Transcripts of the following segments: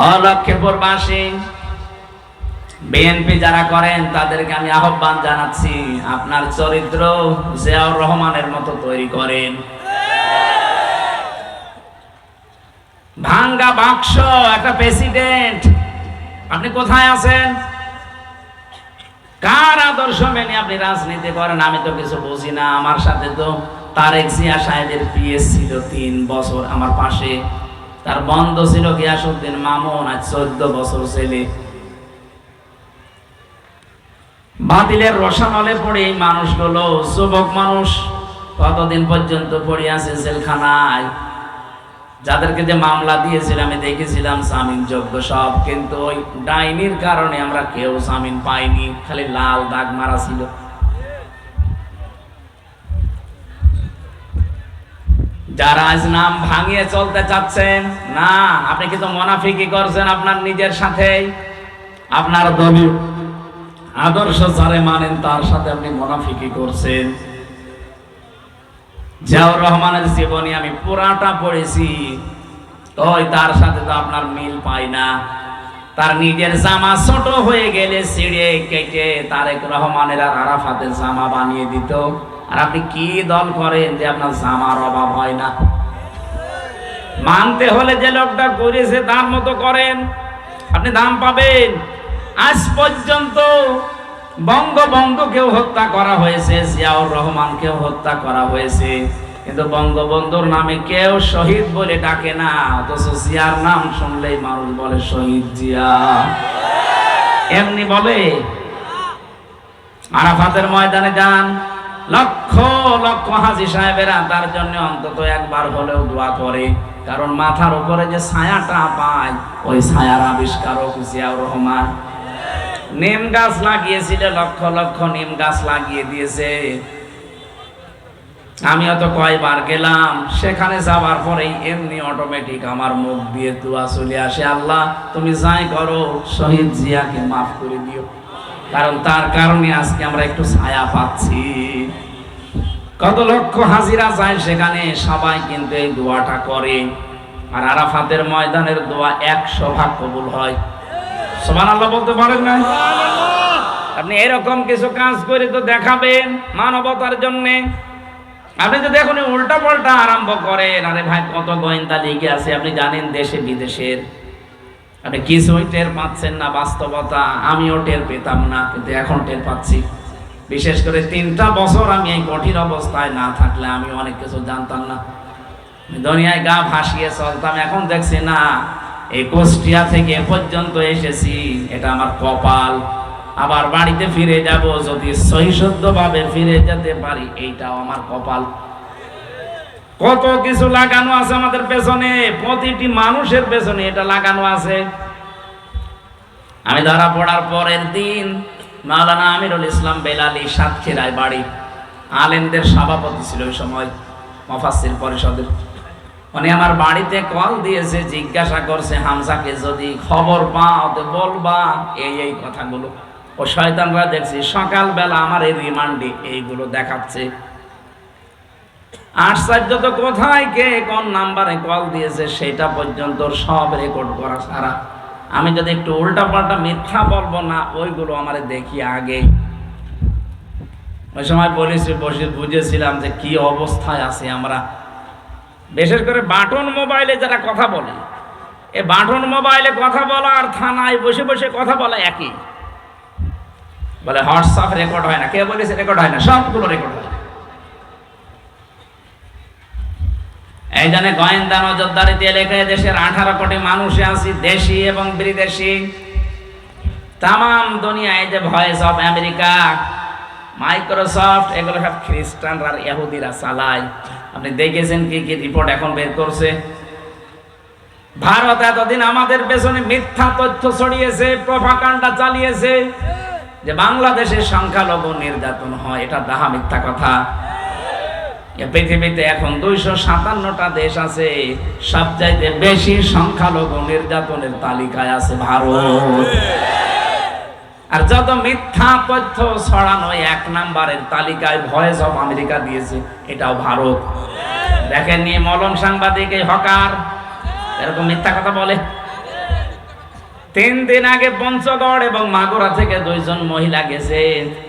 অলক্ষীপুরবাসী BNP যারা করেন তাদেরকে আমি আহ্বান জানাচ্ছি, আপনার চরিত্র জিয়াউর রহমানের মতো তৈরি করেন। ভাঙ্গা বাক্স একটা প্রেসিডেন্ট, আপনি কোথায় আছেন? কার আদর্শ মেনে আপনি রাজনীতি করেন? আমি তো কিছু বুঝি না। আমার সাথে তো তারেক জিয়া সাহেবের পিএস ছিল 3 বছর আমার পাশে, তার বন্ধ ছিল গিয়াসউদ্দিন মামুন, আজ 14 বছর ছেলে। বাতিলের রসানলে পড়ে এই মানুষগুলো, যুবক মানুষ, কতদিন পর্যন্ত পড়ে আছে জেলখানায়। যাদেরকে যে মামলা দিয়েছিল আমি দেখেছিলাম জামিন যোগ্য সব, কিন্তু ওই ডাইনির কারণে আমরা কেউ জামিন পাইনি, খালি লাল দাগ মারা ছিল। যারা আজ নাম ভাঙিয়ে চলতে চাচ্ছেন, না, আপনি কিন্তু মুনাফিকি করছেন আপনার নিজের সাথে। আপনার দলীয় আদর্শ যারে মানেন তার সাথে আপনি মুনাফিকি করছেন। জিয়াউর রহমানের জীবনী আমি পুরাটা পড়েছি, ওই তার সাথে তো আপনার মিল পাই না। তার নিজের জামা ছোট হয়ে গেলে ছিঁড়ে কেটে তারেক রহমানের আর আরাফাতের জামা বানিয়ে দিত। আর আপনি কি দল করেন যে আপনার জামার অভাব হয় না? মানতে হলে যে লোকটা করেছে তার মতো করেন, আপনি দাম পাবেন। আজ পর্যন্ত বঙ্গবন্ধুকেও হত্যা করা হয়েছে, জিয়াউর রহমানকেও হত্যা করা হয়েছে, কিন্তু বঙ্গবন্ধুর নামে কেউ শহীদ বলে ডাকে না, অথচ জিয়ার নাম শুনলেই মানুষ বলে শহীদ জিয়া। এমনি বলে। আরাফাতের ময়দানে যান, লক্ষ লক্ষ হাজী সাহেবেরা তার জন্য অন্তত একবার হলেও দোয়া করে, কারণ মাথার উপরে যে ছায়াটা পায় ওই ছায়ার আবিষ্কারক জিয়াউর রহমান। নিম গাছ লাগিয়েছিল, লক্ষ লক্ষ নিম গাছ লাগিয়ে দিয়েছে। আমিও তো কয়বার গেলাম, সেখানে যাওয়ার পরেই এমনি অটোমেটিক আমার মুখ দিয়ে দোয়া চলে আসে, আল্লাহ তুমি যাই করো শহীদ জিয়াকে মাফ করে দিও, কারণ তার কারণে আজকে আমরা একটু ছায়া পাচ্ছি। কত লক্ষ হাজিরা যায় সেখানে, সবাই কিন্তু এই দোয়াটা করে। আর আরাফাতের ময়দানের দোয়া 100 ভাগ কবুল হয়। সুবহানাল্লাহ বলতে পারেন না? আপনি এরকম কিছু কাজ করে তো দেখাবেন মানবতার জন্য। আপনি যদি এখন উল্টা পাল্টা আরম্ভ করেন, আরে ভাই কত গোয়েন্দা লিগে আছে আপনি জানেন দেশে বিদেশের, আপনি কিছুই টের পাচ্ছেন না বাস্তবতা। আমিও টের পেতাম না, কিন্তু এখন টের পাচ্ছি। বিশেষ করে 3টা বছর আমি এই কঠিন অবস্থায় না থাকলে আমি অনেক কিছু জানতাম না। দুনিয়ায় গা ভাসিয়ে চলতাম, এখন দেখছি না, এই কুষ্টিয়া থেকে এ পর্যন্ত এসেছি, এটা আমার কপাল। আবার বাড়িতে ফিরে যাব, যদি সহিশুদ্ধভাবে ফিরে যেতে পারি এইটাও আমার কপাল। কত কিছু লাগানো আছে আমাদের পেছনে, প্রতিটি মানুষের পেছনে এটা লাগানো আছে। আমি ধরা পড়ার পরের দিন মাওলানা আমিরুল ইসলাম বেলালী সাতক্ষীরায় বাড়ি, আলেমদের সভাপতি ছিল ওই সময় মুফাসসির পরিষদের। উনি আমার বাড়িতে কল দিয়েছে, জিজ্ঞাসা করছে হামজাকে যদি খবর পাও তো বলবা এই এই কথাগুলো। ও শয়তানরা দেখছি সকালবেলা আমার এই রিমান্ডে এইগুলো দেখাচ্ছে। আশ্চর্য তো, কোথায় কে কোন নাম্বারে কল দিয়েছে সেটা পর্যন্ত সব রেকর্ড করা সারা। আমি যদি একটু উল্টা পাল্টা মিথ্যা বলবো না, ওইগুলো আমারে দেখি আগে। ওই সময় পুলিশে বসে বুঝেছিলাম যে কি অবস্থায় আছে আমরা। বিশেষ করে বাটন মোবাইলে যারা কথা বলে, এ বাটন মোবাইলে কথা বলা আর থানায় বসে বসে কথা বলা একই। বলে হোয়াটসঅ্যাপ রেকর্ড হয় না, কে বলেছে রেকর্ড হয় না? সবগুলো রেকর্ড হয়। এই জন্য গোয়েন্দা নজরদারিতে লেখে দেশের 18 কোটি মানুষে আছি, দেশি এবং বিদেশি। তাম দুনিয়ায় যে ভয়েস অফ আমেরিকা, মাইক্রোসফট, এগুলো সব খ্রিস্টানরা আর ইহুদিরা চালায়। আপনি দেখেছেন কি কি রিপোর্ট এখন বের করছে। ভারত এতদিন আমাদের পেছনে মিথ্যা তথ্য ছড়িয়েছে, প্রপাগান্ডা চালিয়েছে যে বাংলাদেশের সংখ্যালঘু নির্যাতন হয়, এটা ডাহা মিথ্যা কথা। পৃথিবীতে এখন 257টা দেশ আছে, সবচাইতে বেশি সংখ্যালঘু নির্যাতনের তালিকায় আছে ভারত। আর যত মিথ্যা তথ্য ছড়ানো 1 নম্বরের তালিকায় ভয়েস অফ আমেরিকা দিয়েছে, এটাও ভারত। দেখেন নি মলম সাংবাদিক এই হকার এরকম মিথ্যা কথা বলে। 3 দিন আগে পঞ্চগড় এবং মাগুরা থেকে 2 জন মহিলা গেছে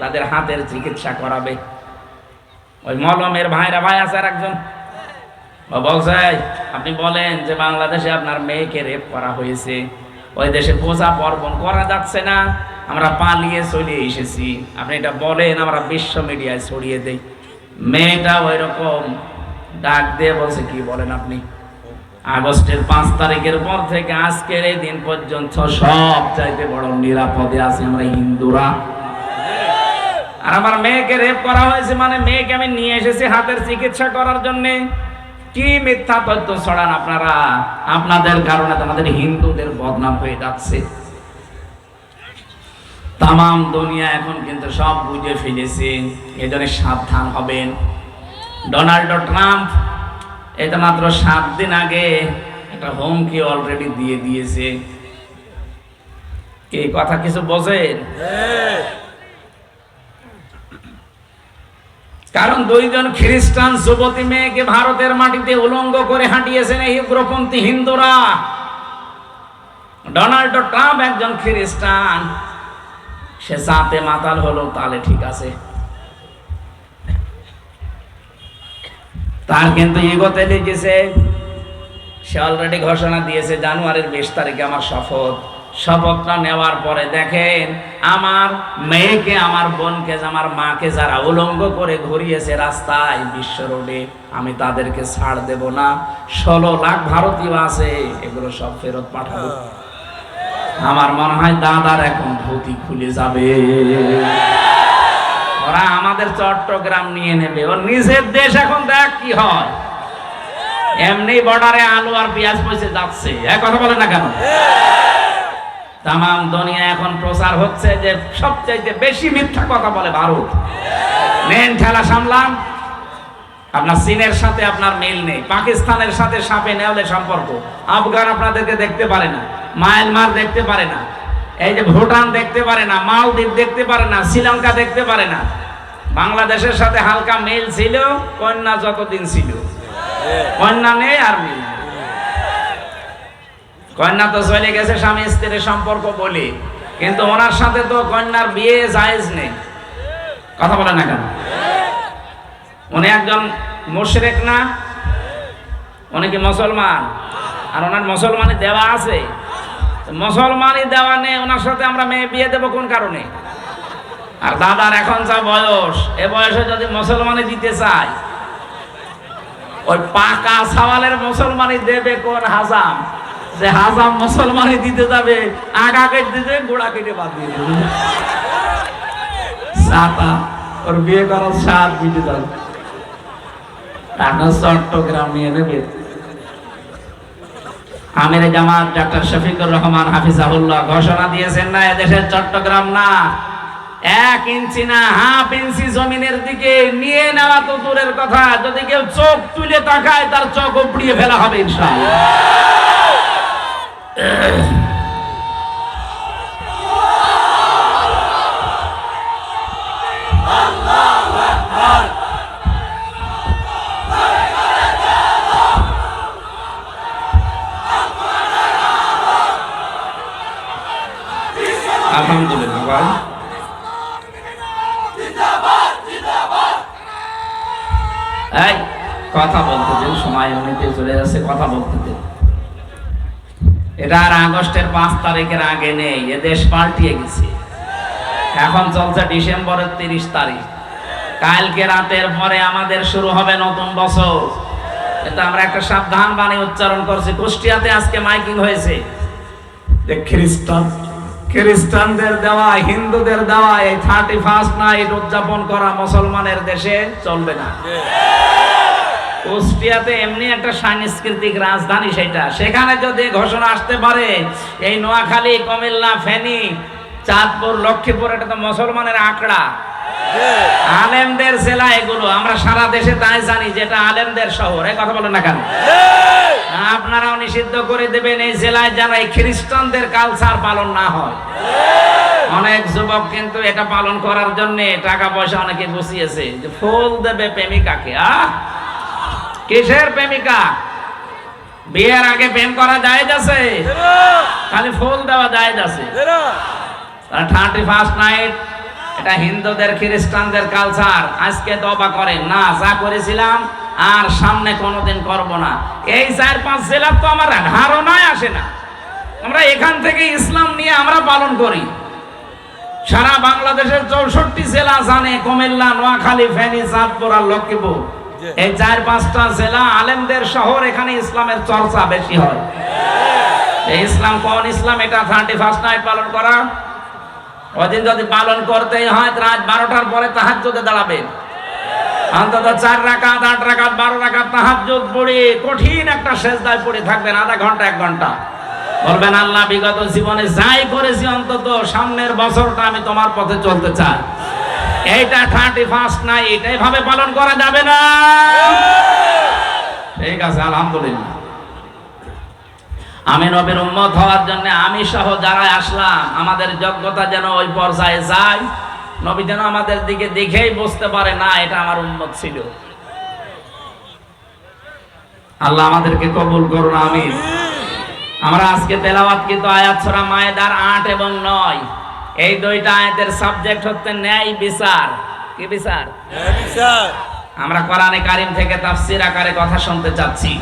তাদের হাতের চিকিৎসা করাবে। ওই মলমের ভাই আছে আর একজন বলছে, আপনি বলেন যে বাংলাদেশে আপনার মেয়েকে রেপ করা হয়েছে, ওই দেশে পূজা পার্বণ করা যাচ্ছে না, আমরা পালিয়ে চলে এসেছি, আপনি এটা বলেন, আমরা বিশ্ব মিডিয়ায় ছড়িয়ে দেই। মেয়েটা ওই রকম ডাক দিয়ে বলছে, কি বলেন আপনি? আগস্টের 5 তারিখের পর থেকে আজকের এই দিন পর্যন্ত সব চাইতে বড় নিরাপদে আছি আমরা হিন্দুরা। আর আমার মেয়েকে রেপ করা হয়েছে মানে মেয়েকে আমি নিয়ে এসেছি হাতের চিকিৎসা করার জন্য। কি মিথ্যা তথ্য ছড়ান আপনারা! আপনাদের কারণে আমাদের হিন্দুদের বদনাম হয়ে যাচ্ছে। তামাম দুনিয়া এখন কিন্তু সব বুঝে ফেলেছে, এজন্য সাবধান হবেন। ডোনাল্ড ট্রাম্প এটা মাত্র 7 দিন আগে একটা হুমকি অলরেডি দিয়ে দিয়েছে। এই কথা কিছু বোঝেন? কারণ 2 জন খ্রিস্টান যুবতী মেয়েকে ভারতের মাটিতে উলঙ্গ করে হাঁটিয়েছেন এই উগ্রপন্থী হিন্দুরা। ডোনাল্ড ট্রাম্প একজন খ্রিস্টান, সে জাতে মাতাল হলো, তাহলে ঠিক আছে, তার কিন্তু ইগোতে লেগেছে। সে অলরেডি ঘোষণা দিয়েছে জানুয়ারির 20 তারিখে আমার শপথটা নেওয়ার পরে দেখেন আমার মেয়েকে, আমার বোনকে, আমার মাকে যারা উলঙ্গ করে ঘুরিয়েছে রাস্তায় বিশ্ব রোডে, আমি তাদেরকে ছাড় দেব না। 16 লাখ ভারতীয় আছে, এগুলো সব ফেরত পাঠাবো। আমার মনে হয় দাদার এখন ধুতি খুলে যাবে, ওরা আমাদের চট্টগ্রাম নিয়ে নেবে। ওর নিজের দেশ এখন দেখ কি হয়, এমনি বর্ডারে আলু আর পেঁয়াজ পয়সা যাচ্ছে, এক কথা বলে না কেন? তামাম দুনিয়া এখন প্রচার হচ্ছে যে সবচাইতে বেশি মিথ্যা কথা বলে ভারত। মেন ঠেলা সামলাম। আপনার চীনের সাথে আপনার মিল নেই, পাকিস্তানের সাথে সাপে নেওয়ালে সম্পর্ক, আফগান আপনাদেরকে দেখতে পারে না, মায়ানমার দেখতে পারে না, এই যে ভুটান দেখতে পারে না, মালদ্বীপ দেখতে পারে না, শ্রীলঙ্কা দেখতে পারে না। বাংলাদেশের সাথে হালকা মিল ছিল কন্যা যতদিন ছিল, কন্যা নেই আর মিল নেই। কন্যা তো চলে গেছে স্বামী স্ত্রীর সম্পর্ক বলে, কিন্তু ওনার সাথে তো কন্যার বিয়ে জায়েজ নেই, কথা বলে না কেন? উনি একজন মুশরিক না, উনি কি মুসলমান? আর ওনার মুসলমানি দেওয়া আছে, মুসলমানি দেওয়া নেই, ওনার সাথে আমরা মেয়ে বিয়ে দেবো কোন কারণে? আর দাদার এখন যা বয়স, এ বয়সে যদি মুসলমানি দিতে চায়, ওই পাকা সওয়ালের মুসলমানি দেবে কোন হাজাম? যে হাজাম মুসলমানি দিতে যাবে, আগা কেটে দিতে গোড়া কেটে বাদ দিয়ে দেবে, ওর বিয়ে করার সাত মিটে যাবে। চট্টগ্রাম নিয়ে নেবে। আমির জামাত ডক্টর শফিকুর রহমান হাফিজাহুল্লাহ ঘোষণা দিয়েছেন না, এদেশের চট্টগ্রাম না, 1 ইঞ্চি না, হাফ ইঞ্চি জমিনের দিকে নিয়ে নেওয়া তো দূরের কথা, যদি কেউ চোখ তুলে তাকায় তার চোখ উপড়িয়ে ফেলা হবে ইনশাআল্লাহ। আলহামদুলিল্লাহ ভাই, এই কথা বলতে দেন, সময় এমনিতে চলে যাচ্ছে, কথা বলতে দেন। এটা আর আগস্টের 5 তারিখের আগে নেই, এ দেশ পাল্টিয়ে গেছে। এখন চলছে ডিসেম্বরের 30 তারিখ, কালকে রাতের পরে আমাদের শুরু হবে নতুন বছর। কিন্তু আমরা একটা সাবধান বাণী উচ্চারণ করছি। কুষ্টিয়াতে আজকে মাইকিং হয়েছে যে খ্রিস্টানদের দেওয়া, হিন্দুদের দেওয়া এই 31st নাইট উদযাপন করা মুসলমানের দেশে চলবে না। কুষ্টিয়াতে এমনি একটা সাংস্কৃতিক রাজধানী, সেখানে যদি ঘোষণা আসতে পারে এই নোয়াখালী, কুমিল্লা, ফেনী, চাঁদপুর, লক্ষ্মীপুর, এটা তো মুসলমানের আঁকড়া, আলেমদের জেলা এগুলো, আমরা সারা দেশে তাই জানি যেটা আলেমদের শহর, এই কথা বলেন না কেন? আপনারাও নিষিদ্ধ করে দেবেন এই জেলায় যেন এই খ্রিস্টানদের কালচার পালন না হয়। অনেক যুবক কিন্তু এটা পালন করার জন্য টাকা পয়সা অনেকে বসিয়েছে, যে ফুল দেবে প্রেমিকাকে। কিসের প্রেমিকা? বিয়ের আগে প্রেম করা জায়েজ আছে? খালি ফুল দেওয়া জায়েজ আছে। 31st নাইট এটা হিন্দুদের খ্রিস্টানদের কালচার। আজকে তওবা করেন না, যা করেছিলাম আর সামনে কোনোদিন করব না। এই 4-5 জেলা তো আমার ধারণায় আসে না। আমরা এখান থেকে ইসলাম নিয়ে আমরা পালন করি। সারা বাংলাদেশের 64 জেলা জানে, কুমিল্লা, নোয়াখালী, ফেনী, চাঁদপুর আর লক্ষ্মীপুর, এই 4-5টা জেলা আলেমদের শহর। এখানে ইসলামের চর্চা বেশি হয়। এই ইসলাম কোন ইসলাম? এটা 31st নাইট পালন করা। ওদিন যদি পালন করতেই হয় রাত 12টার পরে তাহাজ্জুদে দাঁড়াবেন, অন্তত 4 রাকাত, 8 রাকাত, 12 রাকাত তাহাজ্জুদ পড়ে কঠিন একটা সেজদায় পড়ে থাকবেন আধা ঘন্টা 1 ঘন্টা। বলবেন, আল্লাহ বিগত জীবনে যাই করেছি অন্তত সামনের বছরটা আমি তোমার পথে চলতে চাই। এইটা 31st নাইট এইভাবে পালন করা যাবে না। ঠিক আছে, আলহামদুলিল্লাহ। আমি নবীর উম্মত হওয়ার জন্য আমি সহ যারা আসলাম, আমাদের যোগ্যতা যেন ওই পর্যায়ে যায়, নবী যেন আমাদের দিকে দেখেই বুঝতে পারে না এটা আমার উম্মত ছিল। আল্লাহ আমাদেরকে কবুল করুন, আমিন। আমরা আজকে তেলাওয়াতকৃত আয়াত সূরা মায়েদার 8 এবং 9, এই 2টা আয়াতের সাবজেক্ট হচ্ছে ন্যায় বিচার। কি বিচার? ন্যায় বিচার। আমরা কোরআনে কারীম থেকে তাফসীর আকারে কথা শুনতে চাচ্ছি।